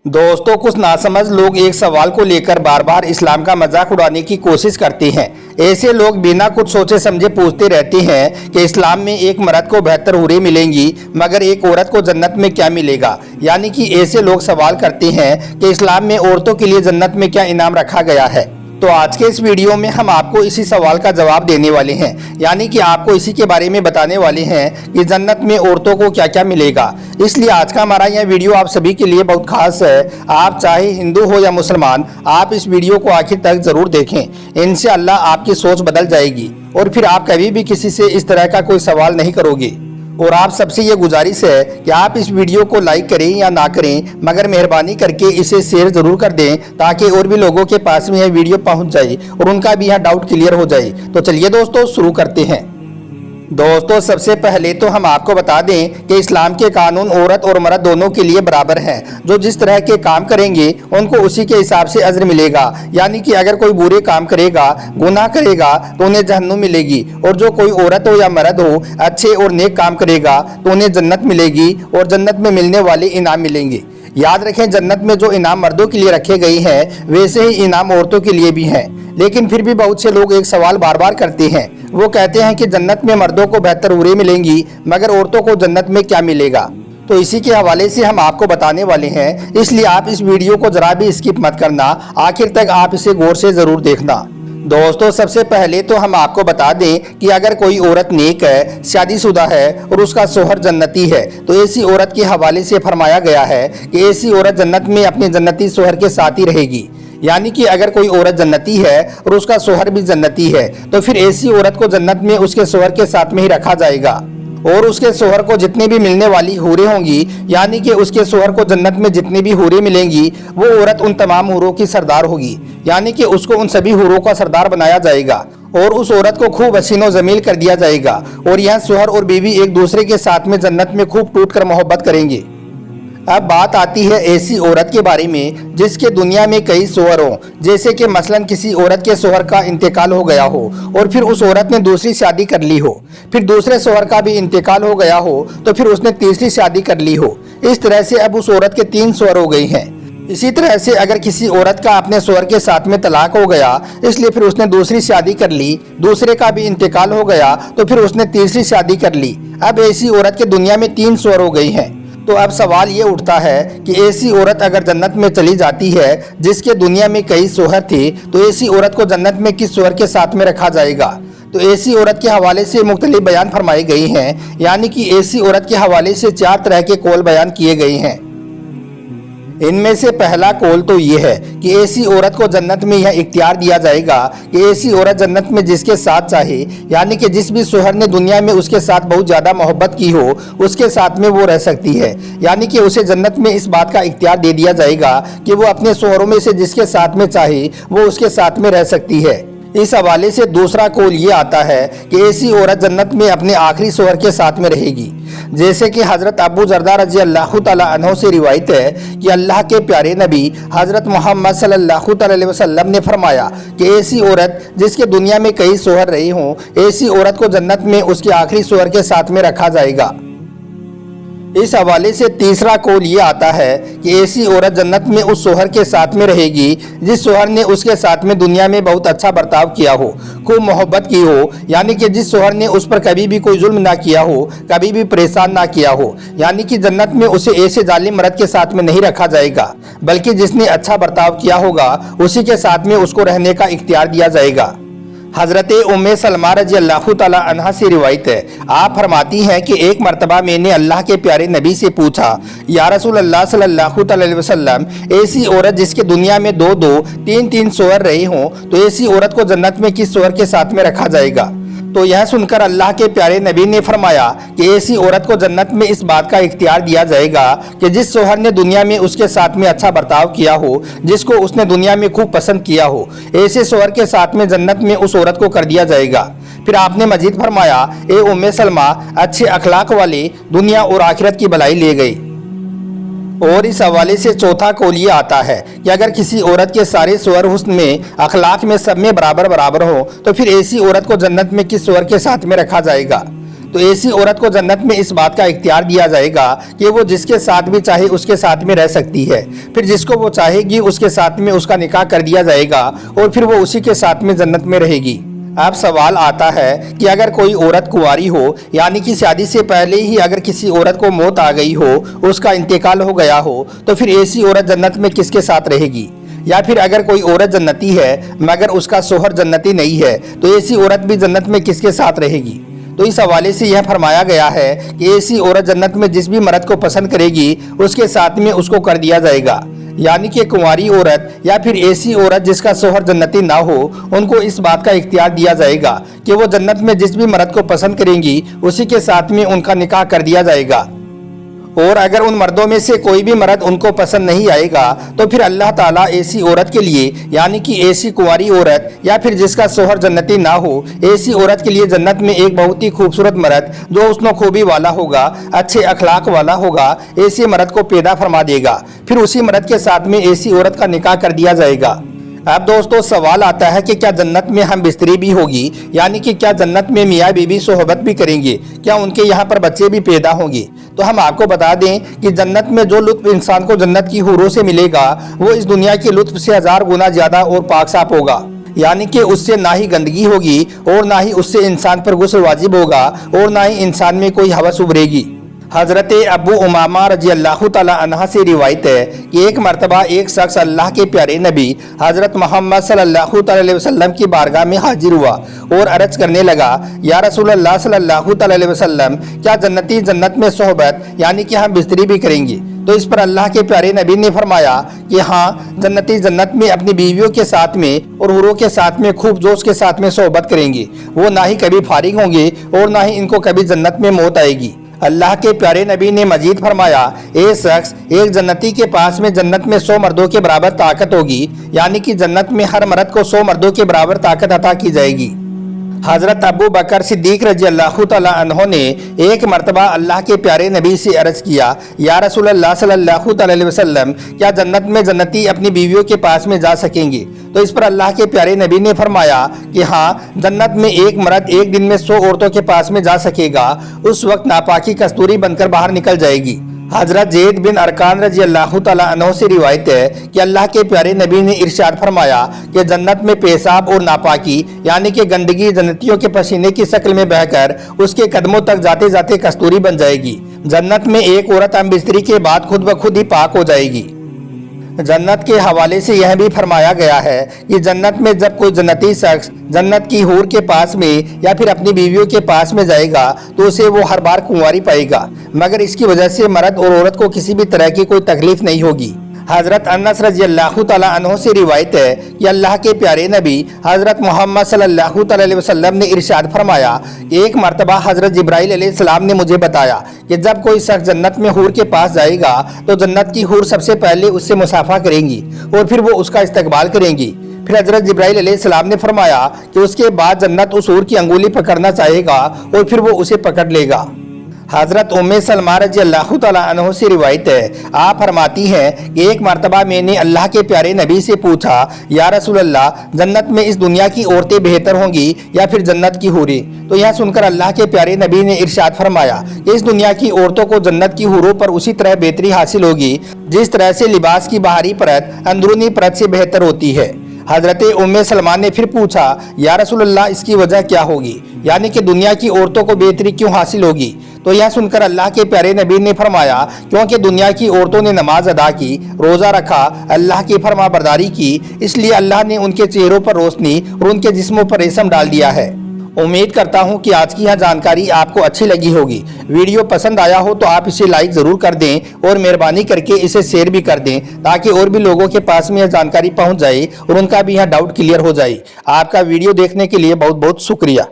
दोस्तों, कुछ नासमझ लोग एक सवाल को लेकर बार बार इस्लाम का मजाक उड़ाने की कोशिश करते हैं। ऐसे लोग बिना कुछ सोचे समझे पूछते रहते हैं कि इस्लाम में एक मर्द को बेहतर हूरें मिलेंगी मगर एक औरत को जन्नत में क्या मिलेगा। यानी कि ऐसे लोग सवाल करते हैं कि इस्लाम में औरतों के लिए जन्नत में क्या इनाम रखा गया है। तो आज के इस वीडियो में हम आपको इसी सवाल का जवाब देने वाले हैं, यानी कि आपको इसी के बारे में बताने वाले हैं कि जन्नत में औरतों को क्या क्या मिलेगा। इसलिए आज का हमारा यह वीडियो आप सभी के लिए बहुत खास है। आप चाहे हिंदू हो या मुसलमान, आप इस वीडियो को आखिर तक जरूर देखें। इंशाअल्लाह आपकी सोच बदल जाएगी और फिर आप कभी भी किसी से इस तरह का कोई सवाल नहीं करोगे। और आप सबसे ये गुजारिश है कि आप इस वीडियो को लाइक करें या ना करें, मगर मेहरबानी करके इसे शेयर जरूर कर दें ताकि और भी लोगों के पास में यह वीडियो पहुंच जाए और उनका भी यह डाउट क्लियर हो जाए। तो चलिए दोस्तों शुरू करते हैं। दोस्तों, सबसे पहले तो हम आपको बता दें कि इस्लाम के कानून औरत और मर्द दोनों के लिए बराबर हैं। जो जिस तरह के काम करेंगे उनको उसी के हिसाब से अज्र मिलेगा। यानी कि अगर कोई बुरे काम करेगा, गुनाह करेगा तो उन्हें जहन्नुम मिलेगी, और जो कोई औरत हो या मर्द हो अच्छे और नेक काम करेगा तो उन्हें जन्नत मिलेगी और जन्नत में मिलने वाले इनाम मिलेंगे। याद रखें, जन्नत में जो इनाम मर्दों के लिए रखे गए हैं वैसे ही इनाम औरतों के लिए भी हैं। लेकिन फिर भी बहुत से लोग एक सवाल बार बार करते हैं। वो कहते हैं कि जन्नत में मर्दों को बेहतर हूरें मिलेंगी मगर औरतों को जन्नत में क्या मिलेगा। तो इसी के हवाले से हम आपको बताने वाले हैं, इसलिए आप इस वीडियो को जरा भी स्किप मत करना, आखिर तक आप इसे गौर से जरूर देखना। दोस्तों, सबसे पहले तो हम आपको बता दें कि अगर कोई औरत नेक है, शादीशुदा है और उसका शोहर जन्नती है तो ऐसी औरत के हवाले से फरमाया गया है कि ऐसी औरत जन्नत में अपने जन्नती शोहर के साथ ही रहेगी। यानी कि अगर कोई औरत जन्नती है और उसका शोहर भी जन्नती है तो फिर ऐसी औरत को जन्नत में उसके शोहर के साथ में ही रखा जाएगा, और उसके शोहर को जितनी भी मिलने वाली हूरें होंगी, यानी कि उसके शोहर को जन्नत में जितनी भी हूरें मिलेंगी वो औरत उन तमाम हूरों की सरदार होगी। यानी कि उसको उन सभी हूरों का सरदार बनाया जाएगा और उस औरत को खूब हसीनो जमील कर दिया जाएगा, और यह शोहर और बीवी एक दूसरे के साथ में जन्नत में खूब टूट कर मोहब्बत करेंगे। अब बात आती है ऐसी औरत के बारे में जिसके दुनिया में कई शोहर हों, जैसे कि मसलन किसी औरत के शोहर का इंतकाल हो गया हो और फिर उस औरत ने दूसरी शादी कर ली हो, फिर दूसरे शोहर का भी इंतकाल हो गया हो तो फिर उसने तीसरी शादी कर ली हो। इस तरह से अब उस औरत के 3 शोहर हो गए हैं। इसी तरह से अगर किसी औरत का अपने शोहर के साथ में तलाक हो गया, इसलिए फिर उसने दूसरी शादी कर ली, दूसरे का भी इंतकाल हो गया तो फिर उसने तीसरी शादी कर ली। अब ऐसी औरत के दुनिया में 3 शोहर हो गई हैं। तो अब सवाल ये उठता है कि ऐसी औरत अगर जन्नत में चली जाती है जिसके दुनिया में कई शोहर थे तो ऐसी औरत को जन्नत में किस शोहर के साथ में रखा जाएगा। तो ऐसी औरत के हवाले से मुख्तलिफ बयान फरमाए गए हैं। यानी कि ऐसी औरत के हवाले से 4 तरह के कौल बयान किए गए हैं। इनमें से पहला कौल तो ये है कि ऐसी औरत को जन्नत में यह इख्तियार दिया जाएगा कि ऐसी औरत जन्नत में जिसके साथ चाहे, यानी कि जिस भी शोहर ने दुनिया में उसके साथ बहुत ज़्यादा मोहब्बत की हो उसके साथ में वो रह सकती है। यानी कि उसे जन्नत में इस बात का इख्तियार दे दिया जाएगा कि वो अपने शोहरों में से जिसके साथ में चाहे वो उसके साथ में रह सकती है। इस हवाले से दूसरा कौल ये आता है कि ऐसी औरत जन्नत में अपने आखिरी शोहर के साथ में रहेगी। जैसे कि हज़रत अबू जरदा रज़ी अल्लाह तआला अन्हु से रिवायत है कि अल्लाह के प्यारे नबी हज़रत मोहम्मद सल्लल्लाहु अलैहि वसल्लम ने फरमाया कि ऐसी औरत जिसके दुनिया में कई शोहर रहे हों, ऐसी औरत को जन्नत में उसके आखिरी शोहर के साथ में रखा जाएगा। इस हवाले से तीसरा कौल ये आता है कि ऐसी औरत जन्नत में उस शोहर के साथ में रहेगी जिस शोहर ने उसके साथ में दुनिया में बहुत अच्छा बर्ताव किया हो, खूब मोहब्बत की हो। यानी कि जिस शोहर ने उस पर कभी भी कोई जुल्म ना किया हो, कभी भी परेशान ना किया हो। यानी कि जन्नत में उसे ऐसे जालिम मर्द के साथ में नहीं रखा जाएगा, बल्कि जिसने अच्छा बर्ताव किया होगा उसी के साथ में उसको रहने का इख्तियार दिया जाएगा। हज़रत उम्मे सलमा रज़ी अल्लाह तआला अन्हा से रिवायत है, आप फरमाती हैं कि एक मरतबा मैंने अल्लाह के प्यारे नबी से पूछा, या रसूल अल्लाह सल्लल्लाहु अलैहि वसल्लम, ऐसी औरत जिसके दुनिया में 2-2, 3-3 शोहर रहे हों तो ऐसी औरत को जन्नत में किस शोहर के साथ में रखा जाएगा। तो यह सुनकर अल्लाह के प्यारे नबी ने फरमाया कि ऐसी औरत को जन्नत में इस बात का इख्तियार दिया जाएगा कि जिस शोहर ने दुनिया में उसके साथ में अच्छा बर्ताव किया हो, जिसको उसने दुनिया में खूब पसंद किया हो, ऐसे शोहर के साथ में जन्नत में उस औरत को कर दिया जाएगा। फिर आपने मजीद फरमाया, ए उम्मे सलमा, अच्छे अखलाक वाले दुनिया और आखिरत की भलाई ले गई। और इस हवाले से चौथा कौल ये आता है कि अगर किसी औरत के सारे शोहर हुस्न में, अखलाक में, सब में बराबर हो तो फिर ऐसी औरत को जन्नत में किस शोहर के साथ में रखा जाएगा। तो ऐसी औरत को जन्नत में इस बात का इख्तियार दिया जाएगा कि वो जिसके साथ भी चाहे उसके साथ में रह सकती है, फिर जिसको वो चाहेगी उसके साथ में उसका निकाह कर दिया जाएगा और फिर वो उसी के साथ में जन्नत में रहेगी। अब सवाल आता है कि अगर कोई औरत कुंवारी हो, यानी कि शादी से पहले ही अगर किसी औरत को मौत आ गई हो, उसका इंतकाल हो गया हो, तो फिर ऐसी औरत जन्नत में किसके साथ रहेगी? या फिर अगर कोई औरत जन्नती है मगर उसका शोहर जन्नती नहीं है, तो ऐसी औरत भी जन्नत में किसके साथ रहेगी? तो इस हवाले से यह फरमाया गया है कि ऐसी औरत जन्नत में जिस भी मर्द को पसंद करेगी उसके साथ में उसको कर दिया जाएगा, यानी कि कुंवारी औरत या फिर ऐसी औरत जिसका शोहर जन्नती ना हो, उनको इस बात का इख्तियार दिया जाएगा कि वो जन्नत में जिस भी मर्द को पसंद करेंगी उसी के साथ में उनका निकाह कर दिया जाएगा। और अगर उन मर्दों में से कोई भी मर्द उनको पसंद नहीं आएगा तो फिर अल्लाह ताला ऐसी औरत के लिए, यानी कि ऐसी कुंवारी औरत या फिर जिसका शोहर जन्नती ना हो, ऐसी औरत के लिए जन्नत में एक बहुत ही खूबसूरत मर्द जो हुस्न खूबी वाला होगा, अच्छे अखलाक वाला होगा, ऐसे मर्द को पैदा फरमा देगा। फिर उसी मर्द के साथ में ऐसी औरत का निकाह कर दिया जाएगा। अब दोस्तों सवाल आता है कि क्या जन्नत में हम बिस्तरी भी होगी, यानी कि क्या जन्नत में मियाँ बीवी सोहबत भी करेंगे, क्या उनके यहाँ पर बच्चे भी पैदा होंगे? तो हम आपको बता दें कि जन्नत में जो लुत्फ इंसान को जन्नत की हूरों से मिलेगा वो इस दुनिया के लुत्फ से 1000 गुना ज्यादा और पाक साफ होगा, यानी कि उससे ना ही गंदगी होगी और ना ही उससे इंसान पर गुस्ल वाजिब होगा और ना ही इंसान में कोई हवस उभरेगी। हज़रत अबू उमामा रजी अल्लाह तआला अन्हा से रिवायत है कि एक मरतबा एक शख्स अल्लाह के प्यारे नबी हज़रत मोहम्मद सल्लल्लाहु अलैहि वसल्लम की बारगाह में हाजिर हुआ और अर्ज करने लगा, या रसूलल्लाह सल्लल्लाहु अलैहि वसल्लम, क्या जन्नती जन्नत में सोहबत, यानी कि हम बिस्तरी भी करेंगे? तो इस पर अल्लाह के प्यारे नबी ने फरमाया कि हाँ, जन्नती जन्नत में अपनी बीवियों के साथ में और हुरों के साथ में खूब जोश के साथ में सोहबत करेंगे। वो ना ही कभी फारिग होंगे और ना ही इनको कभी जन्नत में मौत आएगी। अल्लाह के प्यारे नबी ने मजीद फरमाया, एक शख्स एक जन्नती के पास में जन्नत में 100 मर्दों के बराबर ताकत होगी, यानी कि जन्नत में हर मर्द को 100 मर्दों के बराबर ताकत अता की जाएगी। हज़रत अबू बकर सिद्दीक रजी अल्लाह तआला अन्हो ने एक मरतबा अल्लाह के प्यारे नबी से अर्ज किया, या रसूलल्लाह सल्लल्लाहु अलैहि वसल्लम, क्या जन्नत में जन्नती अपनी बीवियों के पास में जा सकेंगे? तो इस पर अल्लाह के प्यारे नबी ने फरमाया कि हाँ, जन्नत में एक मर्द एक दिन में 100 औरतों के पास में जा सकेगा। उस वक्त नापाकी कस्तूरी बनकर बाहर निकल जाएगी। हजरत ज़ैद बिन अरकान रजी अल्लाह तआला अन्हु से रिवायत है कि अल्लाह के प्यारे नबी ने इरशाद फरमाया कि जन्नत में पेशाब और नापाकी, यानी कि गंदगी जन्नतियों के पसीने की शक्ल में बहकर उसके कदमों तक जाते जाते कस्तूरी बन जाएगी। जन्नत में एक औरत हम बिस्तरी के बाद खुद ब खुद ही पाक हो जाएगी। जन्नत के हवाले से यह भी फरमाया गया है कि जन्नत में जब कोई जन्नती शख्स जन्नत की हूर के पास में या फिर अपनी बीवियों के पास में जाएगा तो उसे वो हर बार कुंवारी पाएगा, मगर इसकी वजह से मर्द और औरत को किसी भी तरह की कोई तकलीफ नहीं होगी। हज़रत अनस रज़ी अल्लाह तआला अन्हु से रिवायत है कि अल्लाह के प्यारे नबी हज़रत मोहम्मद सल्लल्लाहु अलैहि वसल्लम ने इरशाद फरमाया कि एक मरतबा हज़रत जिब्राइल अलैहिस्सलाम ने मुझे बताया कि जब कोई शख्स जन्नत में हूर के पास जाएगा तो जन्नत की हूर सबसे पहले उससे मुसाफा करेंगी और फिर वो उसका इस्तकबाल करेंगी। फिर हज़रत जिब्राइल अलैहिस्सलाम ने फरमाया कि उसके बाद जन्नत उस हूर की अंगुली पकड़ना चाहेगा और फिर वो उसे पकड़ लेगा। हज़रत उम्मे सलमा रज़ी अल्लाह तआला अन्हा से रिवायत है, आप फरमाती हैं कि एक मरतबा मैंने अल्लाह के प्यारे नबी से पूछा, या रसूल अल्लाह, जन्नत में इस दुनिया की औरतें बेहतर होंगी या फिर जन्नत की हूरें? तो यह सुनकर अल्लाह के प्यारे नबी ने इरशाद फरमाया कि इस दुनिया की औरतों को जन्नत की हूरों पर उसी तरह बेहतरी हासिल होगी जिस तरह से लिबास की बाहरी परत अंदरूनी परत से बेहतर होती है। हजरत उम्मे सलमान ने फिर पूछा, या रसूलल्लाह, इसकी वजह क्या होगी, यानी कि दुनिया की औरतों को बेहतरी क्यों हासिल होगी? तो यह सुनकर अल्लाह के प्यारे नबी ने फरमाया, क्योंकि दुनिया की औरतों ने नमाज अदा की, रोज़ा रखा, अल्लाह की फरमाबरदारी की, इसलिए अल्लाह ने उनके चेहरों पर रोशनी और उनके जिस्मों पर रेशम डाल दिया है। उम्मीद करता हूँ कि आज की यह जानकारी आपको अच्छी लगी होगी। वीडियो पसंद आया हो तो आप इसे लाइक ज़रूर कर दें और मेहरबानी करके इसे शेयर भी कर दें ताकि और भी लोगों के पास में यह जानकारी पहुँच जाए और उनका भी यह डाउट क्लियर हो जाए। आपका वीडियो देखने के लिए बहुत बहुत शुक्रिया।